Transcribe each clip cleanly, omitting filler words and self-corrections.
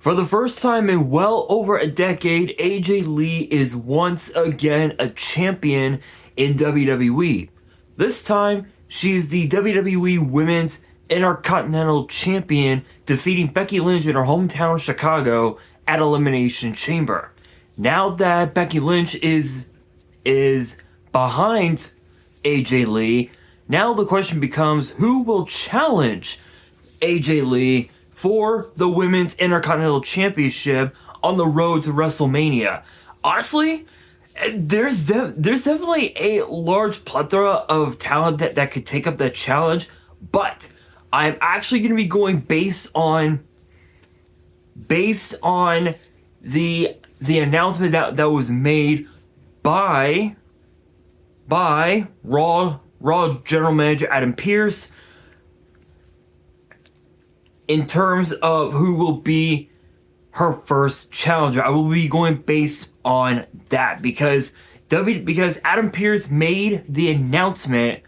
For the first time in well over a decade, AJ Lee is once again a champion in WWE. This time, she is the WWE Women's Intercontinental Champion, defeating Becky Lynch in her hometown Chicago at Elimination Chamber. Now that Becky Lynch is behind AJ Lee, now the question becomes who will challenge AJ Lee for the Women's Intercontinental Championship on the road to WrestleMania. Honestly, there's definitely a large plethora of talent that could take up that challenge, but I'm actually going to be going based on the announcement that was made by Raw General Manager Adam Pearce in terms of who will be her first challenger. I will be going based on that because Adam Pearce made the announcement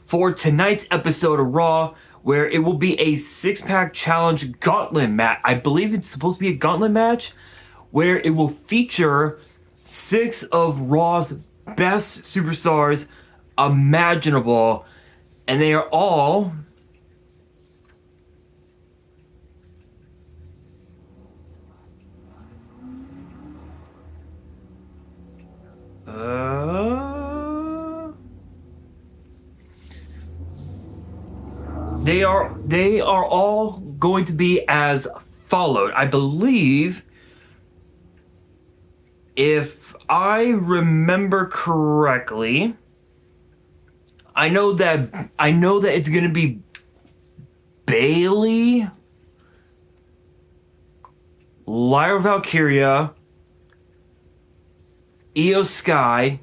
for tonight's episode of Raw, where it will be a 6-pack challenge gauntlet match. I believe it's supposed to be a gauntlet match where it will feature 6 of Raw's best superstars imaginable, and they are all they are all going to be as followed. I believe, if I remember correctly, I know that it's going to be Bayley, Lyra Valkyria, Io Sky,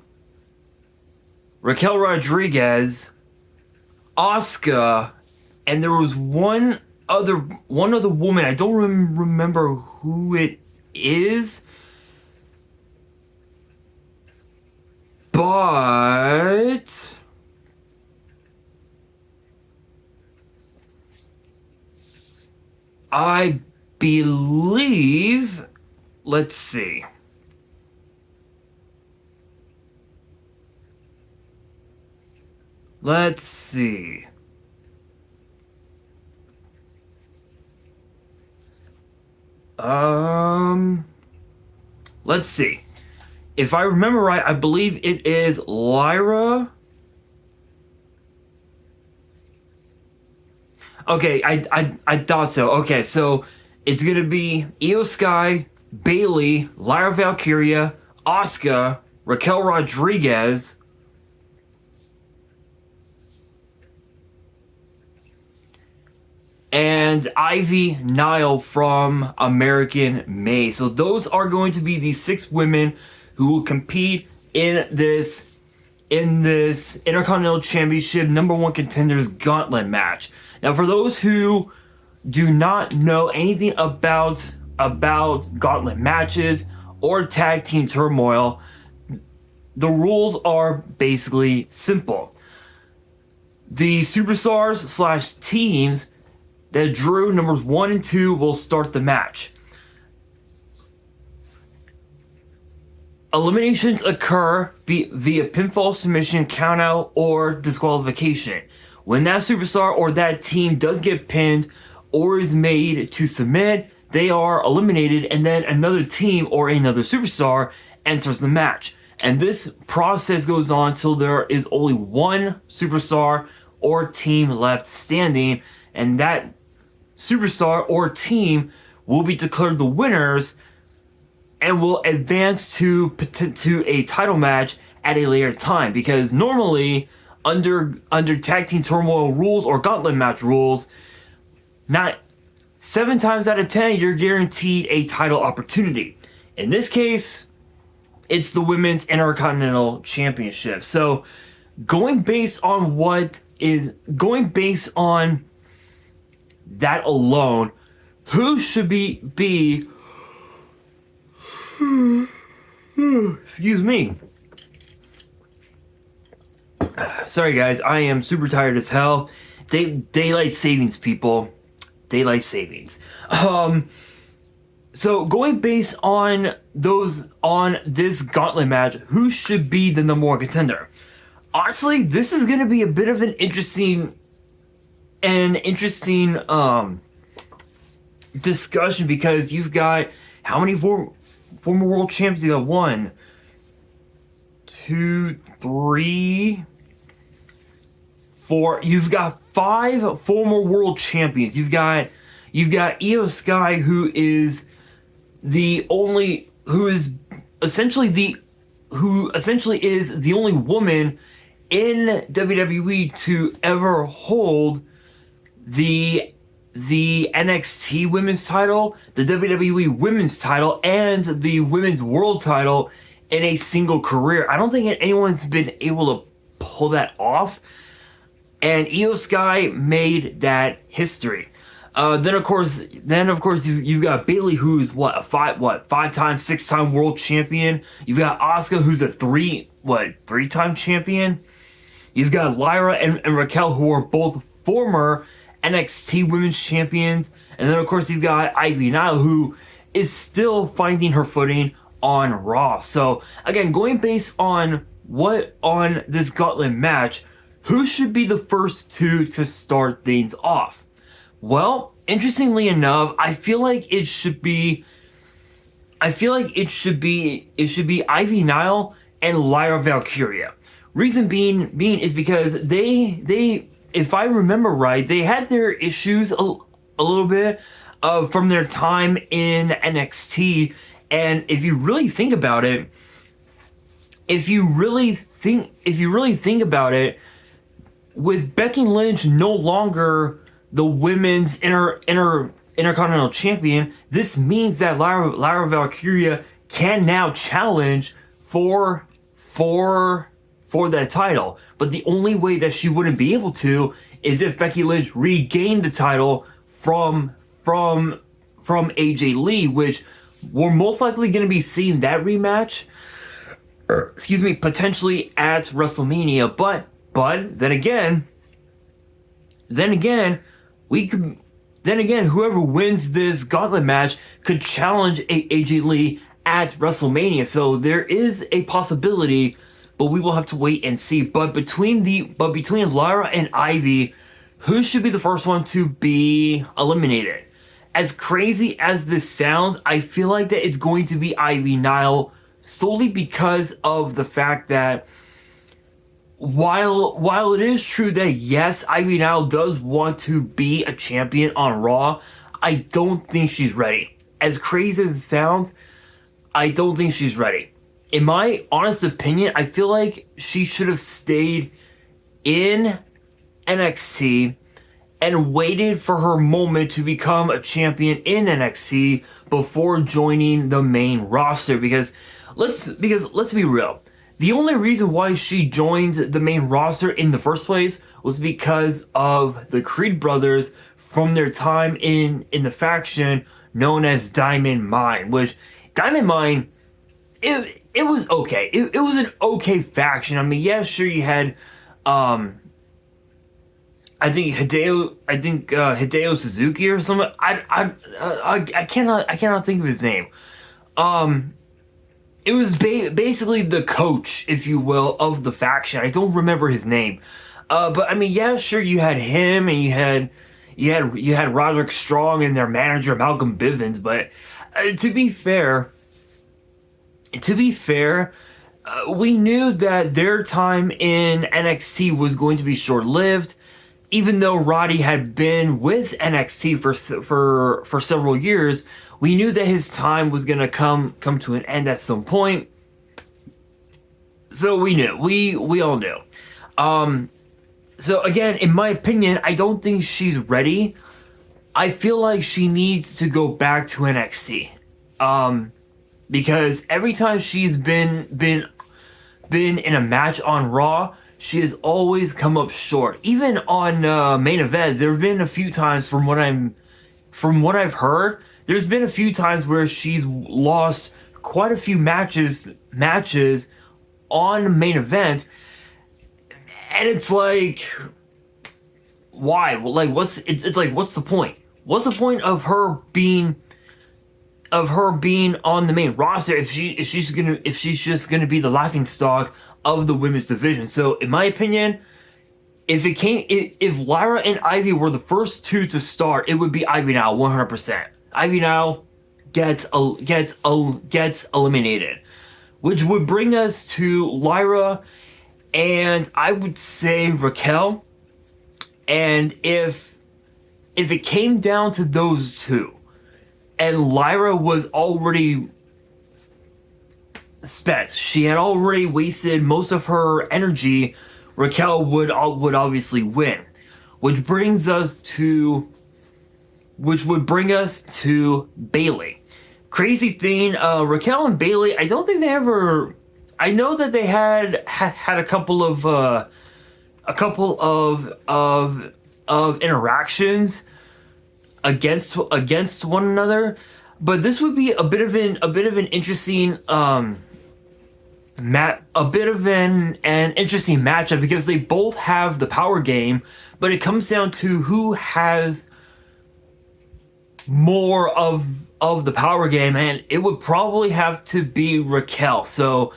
Raquel Rodriguez, Asuka, and there was one other woman. I don't remember who it is, but I believe, let's see. Let's see. Let's see. If I remember right, I believe it is Lyra. Okay, I thought so. Okay, so it's gonna be Io Sky, Bayley, Lyra Valkyria, Asuka, Raquel Rodriguez, and Ivy Nile from American May. So those are going to be the 6 women who will compete in this Intercontinental Championship #1 Contenders Gauntlet match. Now, for those who do not know anything about gauntlet matches or tag team turmoil, the rules are basically simple. The superstars / teams that drew numbers 1 and 2 will start the match. Eliminations occur via pinfall, submission, countout, or disqualification. When that superstar or that team does get pinned or is made to submit, they are eliminated, and then another team or another superstar enters the match. And this process goes on till there is only one superstar or team left standing, and that superstar or team will be declared the winners and will advance to a title match at a later time. Because normally, under tag team turmoil rules or gauntlet match rules, not 7 times out of 10 you're guaranteed a title opportunity. In this case, it's the Women's Intercontinental Championship. So, going based on that alone, who should be excuse me. Sorry guys, I am super tired as hell. Daylight savings, people. Daylight savings. So going based on this gauntlet match, who should be the number one contender? Honestly, this is going to be a bit of an interesting discussion, because you've got how many former world champions? You got 1, 2, 3, 4. You've got 5 former world champions. You've got Io Sky, who is essentially is the only woman in WWE to ever hold the NXT women's title, the WWE women's title, and the women's world title in a single career. I don't think anyone's been able to pull that off, and Io Sky made that history. Then of course you've got Bayley, who's a 5-time, 6-time world champion. You've got Asuka, who's a 3-time champion. You've got Lyra and Raquel, who are both former NXT women's champions. And then of course you've got Ivy Nile, who is still finding her footing on Raw. So again, going based on this gauntlet match, who should be the first two to start things off? Well, interestingly enough, I feel like it should be Ivy Nile and Lyra Valkyria. Reason being is because they, if I remember right, they had their issues a little bit from their time in NXT, and if you really think about it, with Becky Lynch no longer the women's Intercontinental champion, this means that Lyra Valkyria can now challenge for that title. But the only way that she wouldn't be able to is if Becky Lynch regained the title from AJ Lee, which we're most likely going to be seeing that rematch, potentially at WrestleMania. But then again, whoever wins this gauntlet match could challenge AJ Lee at WrestleMania. So there is a possibility, but we will have to wait and see. But between Lyra and Ivy, who should be the first one to be eliminated? As crazy as this sounds, I feel like that it's going to be Ivy Nile, solely because of the fact that while it is true that yes, Ivy Nile does want to be a champion on Raw, I don't think she's ready. As crazy as it sounds, I don't think she's ready. In my honest opinion, I feel like she should have stayed in NXT and waited for her moment to become a champion in NXT before joining the main roster. Because let's be real. The only reason why she joined the main roster in the first place was because of the Creed brothers from their time in the faction known as Diamond Mine, which Diamond Mine, it was okay. It was an okay faction. I mean, yeah, sure, you had I think Hideo Suzuki or something. I cannot think of his name. It was basically the coach, if you will, of the faction. I don't remember his name. But I mean, yeah, sure, you had him, and you had Roderick Strong and their manager Malcolm Bivens. But to be fair, we knew that their time in NXT was going to be short-lived. Even though Roddy had been with NXT for several years, we knew that his time was gonna come to an end at some point. So we knew. We all knew. So again, in my opinion, I don't think she's ready. I feel like she needs to go back to NXT. Because every time she's been in a match on Raw, she has always come up short. Even on main events, there have been a few times, from what I've heard, there's been a few times where she's lost quite a few matches on main event, and it's like, why? Like, what's the point? What's the point of her being of her being on the main roster if she's just gonna be the laughing stock of the women's division. So in my opinion, if Lyra and Ivy were the first two to start, it would be Ivy now 100%. Ivy now gets eliminated, which would bring us to Lyra and I would say Raquel. And if it came down to those two, and Lyra was already spent, she had already wasted most of her energy, Raquel would obviously win, which would bring us to Bayley. Crazy thing, Raquel and Bayley, I don't think they ever. I know that they had a couple of interactions against one another, but this would be a bit of an interesting interesting matchup because they both have the power game, but it comes down to who has more of the power game, and it would probably have to be Raquel. So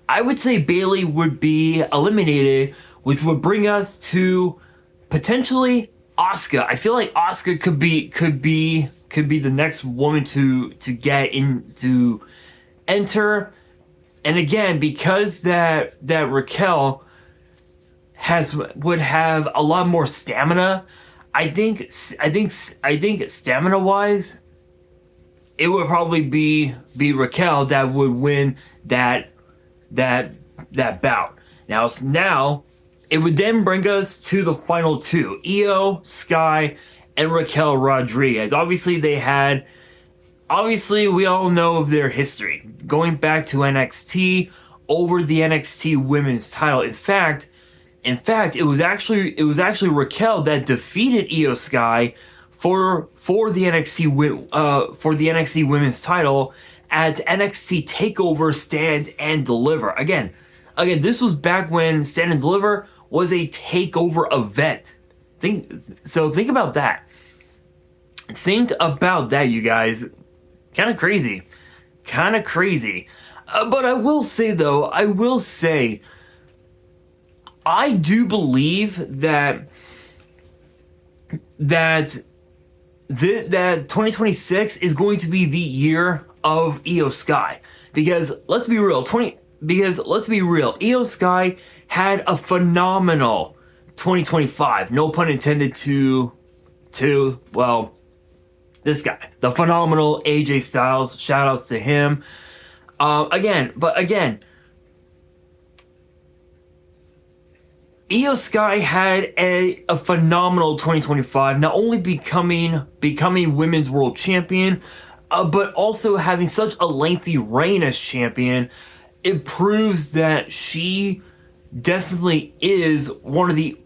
I would say Bayley would be eliminated, which would bring us to potentially Asuka. I feel like Asuka could be the next woman to get in to enter. And again, because that Raquel would have a lot more stamina, I think stamina wise, it would probably be Raquel that would win that bout. Now it would then bring us to the final two: Io Sky and Raquel Rodriguez. Obviously, we all know of their history, going back to NXT over the NXT Women's title. In fact, it was actually Raquel that defeated Io Sky for the NXT Women's title at NXT Takeover Stand and Deliver. Again, this was back when Stand and Deliver was a takeover event. Think about that. Think about that, you guys. Kind of crazy. But I will say, I do believe that 2026 is going to be the year of Io Sky. Because let's be real, Io Sky had a phenomenal 2025. No pun intended to this guy, the phenomenal AJ Styles. Shout outs to him. Again, Io Sky had a phenomenal 2025, not only becoming Women's World Champion, but also having such a lengthy reign as champion. It proves that she definitely is one of the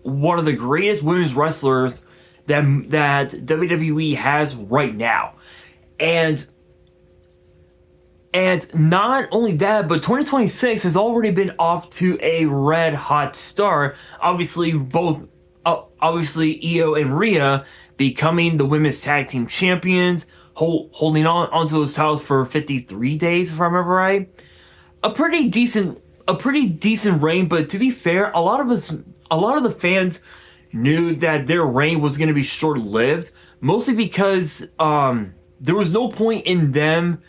greatest women's wrestlers that WWE has right now. And not only that, but 2026 has already been off to a red hot start. Obviously Io and Rhea becoming the women's tag team champions, holding onto those titles for 53 days, if I remember right. A pretty decent reign, but to be fair, a lot of the fans knew that their reign was going to be short-lived, mostly because there was no point in them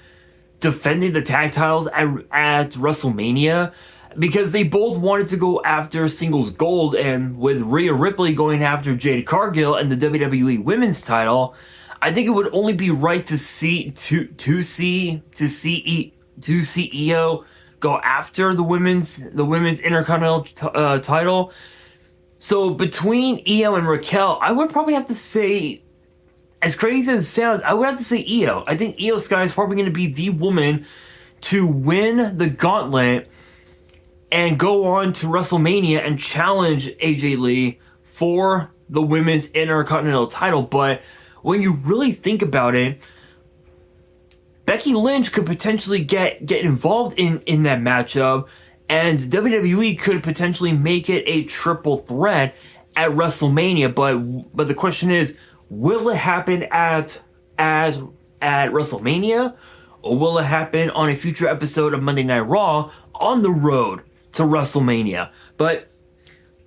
defending the tag titles at WrestleMania, because they both wanted to go after singles gold, and with Rhea Ripley going after Jade Cargill and the WWE Women's title, I think it would only be right to see Io go after the women's Intercontinental title. So between Io and Raquel, I would probably have to say, as crazy as it sounds, I would have to say Io. I think Io Sky is probably going to be the woman to win the gauntlet and go on to WrestleMania and challenge AJ Lee for the women's Intercontinental title. But when you really think about it, Becky Lynch could potentially get involved in that matchup, and WWE could potentially make it a triple threat at WrestleMania. But the question is, will it happen at WrestleMania, or will it happen on a future episode of Monday Night Raw on the road to WrestleMania? But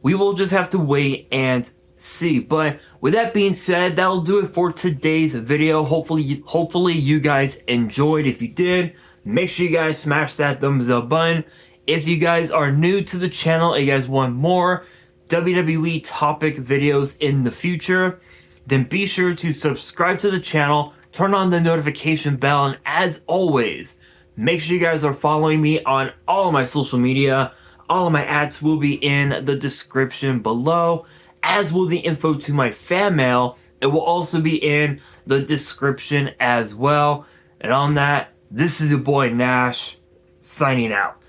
we will just have to wait and see. But with that being said, that'll do it for today's video. Hopefully you guys enjoyed. If you did, make sure you guys smash that thumbs up button. If you guys are new to the channel and you guys want more WWE topic videos in the future, then be sure to subscribe to the channel, turn on the notification bell, and as always, make sure you guys are following me on all of my social media. All of my ads will be in the description below, as will the info to my fan mail. It will also be in the description as well. And on that, this is your boy Nash, signing out.